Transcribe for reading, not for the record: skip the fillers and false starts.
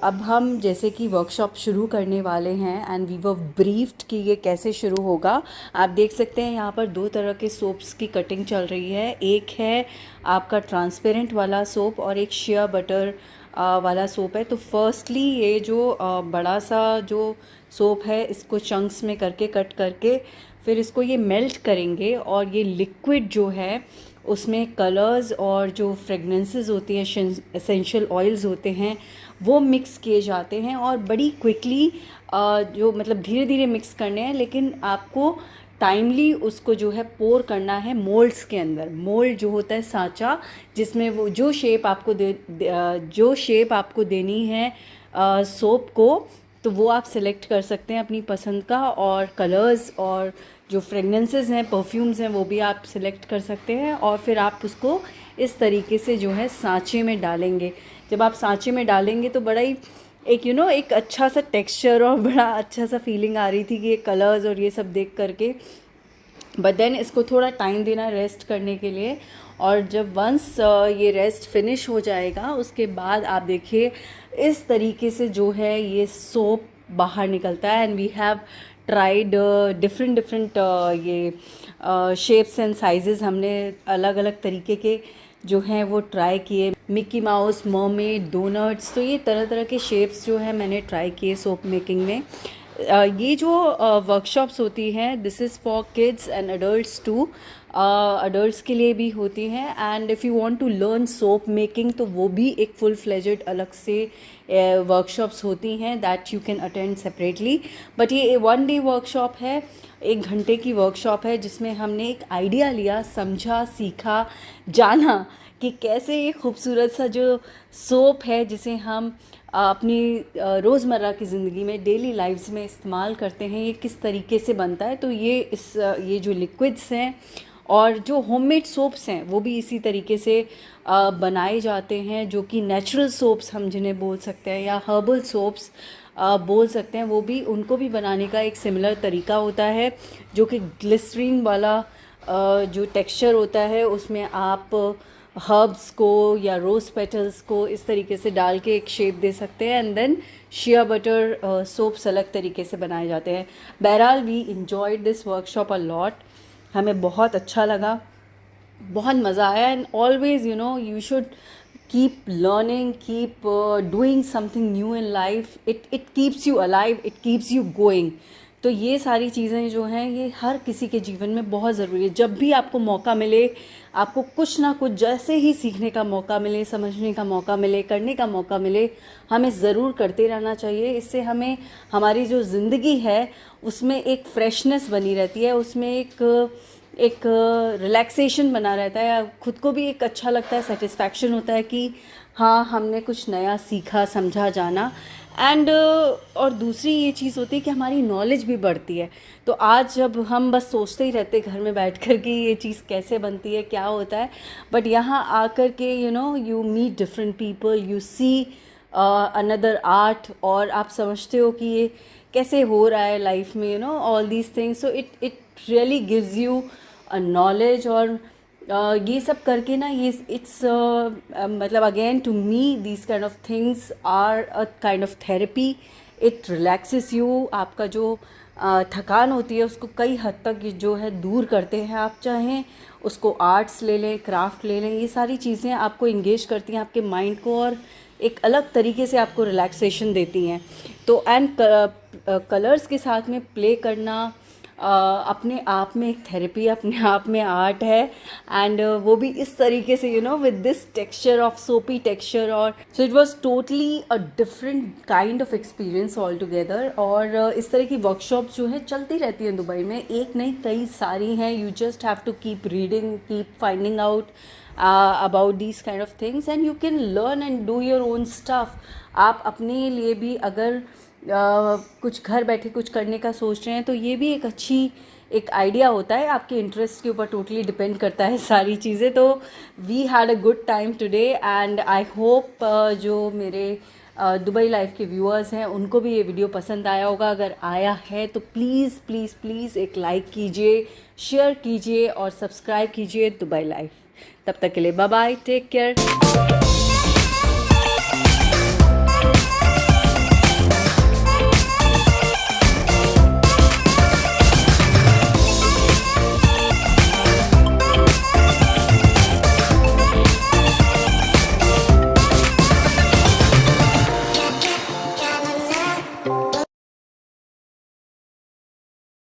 अब हम जैसे कि वर्कशॉप शुरू करने वाले हैं एंड वी वर ब्रीफ्ड कि ये कैसे शुरू होगा। आप देख सकते हैं यहाँ पर दो तरह के सोप्स की कटिंग चल रही है। एक है आपका ट्रांसपेरेंट वाला सोप और एक शेयर बटर वाला सोप है। तो फर्स्टली ये जो बड़ा सा जो सोप है इसको चंक्स में करके कट करके फिर इसको ये मेल्ट करेंगे और ये लिक्विड जो है उसमें कलर्स और जो फ्रेगनेंसेस होती हैं, एसेंशियल ऑयल्स होते हैं, वो मिक्स किए जाते हैं और बड़ी क्विकली जो मतलब धीरे धीरे मिक्स करने हैं, लेकिन आपको टाइमली उसको जो है पोर करना है मोल्ड्स के अंदर। मोल्ड जो होता है सांचा, जिसमें वो जो शेप आपको देनी है सोप को, तो वो आप सिलेक्ट कर सकते हैं अपनी पसंद का। और कलर्स और जो फ्रेगनेंसेस हैं, परफ्यूम्स हैं, वो भी आप सिलेक्ट कर सकते हैं। और फिर आप उसको इस तरीके से जो है सांचे में डालेंगे। जब आप सांचे में डालेंगे तो बड़ा ही एक एक अच्छा सा टेक्सचर और बड़ा अच्छा सा फीलिंग आ रही थी कि ये कलर्स और ये सब देख करके। बट देन इसको थोड़ा टाइम देना रेस्ट करने के लिए। और जब वंस ये रेस्ट फिनिश हो जाएगा उसके बाद आप देखिए इस तरीके से जो है ये सोप बाहर निकलता है। And we have tried different ये शेप्स एंड साइजेस, हमने अलग अलग तरीके के जो हैं वो ट्राई किए। मिक्की माउस, मरमेड, डोनट्स, तो ये तरह तरह के शेप्स जो है मैंने ट्राई किए सोप मेकिंग में। ये जो वर्कशॉप्स होती हैं this is for kids and adults too, adults के लिए भी होती हैं। And if you want to learn soap making तो वो भी एक फुल फ्लेजेड अलग से वर्कशॉप्स होती हैं that you can attend separately. But ये 1 डे वर्कशॉप है, 1 घंटे की वर्कशॉप है, जिसमें हमने एक आइडिया लिया, समझा, सीखा, जाना कि कैसे ये खूबसूरत सा जो सोप है जिसे हम अपनी रोज़मर्रा की ज़िंदगी में, डेली लाइफ्स में इस्तेमाल करते हैं, ये किस तरीके से बनता है। तो ये जो लिक्विड्स हैं और जो होममेड सोप्स हैं वो भी इसी तरीके से बनाए जाते हैं, जो कि नेचुरल सोप्स हम जिन्हें बोल सकते हैं या हर्बल सोप्स बोल सकते हैं, वो भी, उनको भी बनाने का एक सिमिलर तरीका होता है, जो कि ग्लिसरीन वाला जो टेक्सचर होता है उसमें आप हर्ब्स को या रोज़ पेटल्स को इस तरीके से डाल के एक शेप दे सकते हैं। And then shea butter soaps अलग तरीके से बनाए जाते हैं। बहरहाल we enjoyed this workshop a lot, हमें बहुत अच्छा लगा, बहुत मज़ा आया। And always you should keep learning, keep doing something new in life. It keeps you alive, it keeps you going. तो ये सारी चीज़ें जो हैं ये हर किसी के जीवन में बहुत ज़रूरी है। जब भी आपको मौका मिले, आपको कुछ ना कुछ जैसे ही सीखने का मौका मिले, समझने का मौका मिले, करने का मौका मिले, हमें ज़रूर करते रहना चाहिए। इससे हमें हमारी जो ज़िंदगी है उसमें एक फ्रेशनेस बनी रहती है, उसमें एक रिलैक्सेशन बना रहता है, खुद को भी एक अच्छा लगता है, सेटिस्फैक्शन होता है कि हाँ हमने कुछ नया सीखा, समझा, जाना। एंड और दूसरी ये चीज़ होती है कि हमारी नॉलेज भी बढ़ती है। तो आज जब हम बस सोचते ही रहते घर में बैठ कर कि ये चीज़ कैसे बनती है, क्या होता है, बट यहाँ आकर के you meet different people, you see another art, और आप समझते हो कि ये कैसे हो रहा है लाइफ में, all these things. So it really gives you knowledge. और ये सब करके ना ये इट्स मतलब again to me these kind of things are a kind of therapy. It relaxes you, आपका जो थकान होती है उसको कई हद तक जो है दूर करते हैं। आप चाहें उसको आर्ट्स ले लें, क्राफ्ट ले लें, ये सारी चीज़ें आपको इंगेज करती हैं आपके माइंड को और एक अलग तरीके से आपको रिलैक्सेशन देती हैं। तो एंड कलर्स के साथ में प्ले करना अपने आप में एक थेरेपी, अपने आप में आर्ट है। एंड वो भी इस तरीके से विद दिस टेक्सचर ऑफ सोपी टेक्सचर। और so it was totally a different kind of experience all together. और इस तरह की वर्कशॉप्स जो है चलती रहती हैं दुबई में, एक नहीं कई सारी हैं। You just have to keep reading, keep finding out about these kind of things and you can learn and do your own stuff. आप अपने लिए भी अगर कुछ घर बैठे कुछ करने का सोच रहे हैं तो ये भी एक आइडिया होता है, आपके इंटरेस्ट के ऊपर टोटली डिपेंड करता है सारी चीज़ें। तो we had a good time today and I hope जो मेरे दुबई लाइफ के व्यूअर्स हैं उनको भी ये वीडियो पसंद आया होगा। अगर आया है तो प्लीज़ प्लीज़ प्लीज़ एक लाइक कीजिए, शेयर कीजिए और सब्सक्राइब कीजिए दुबई लाइफ। तब तक के लिए बाय बाय, टेक केयर।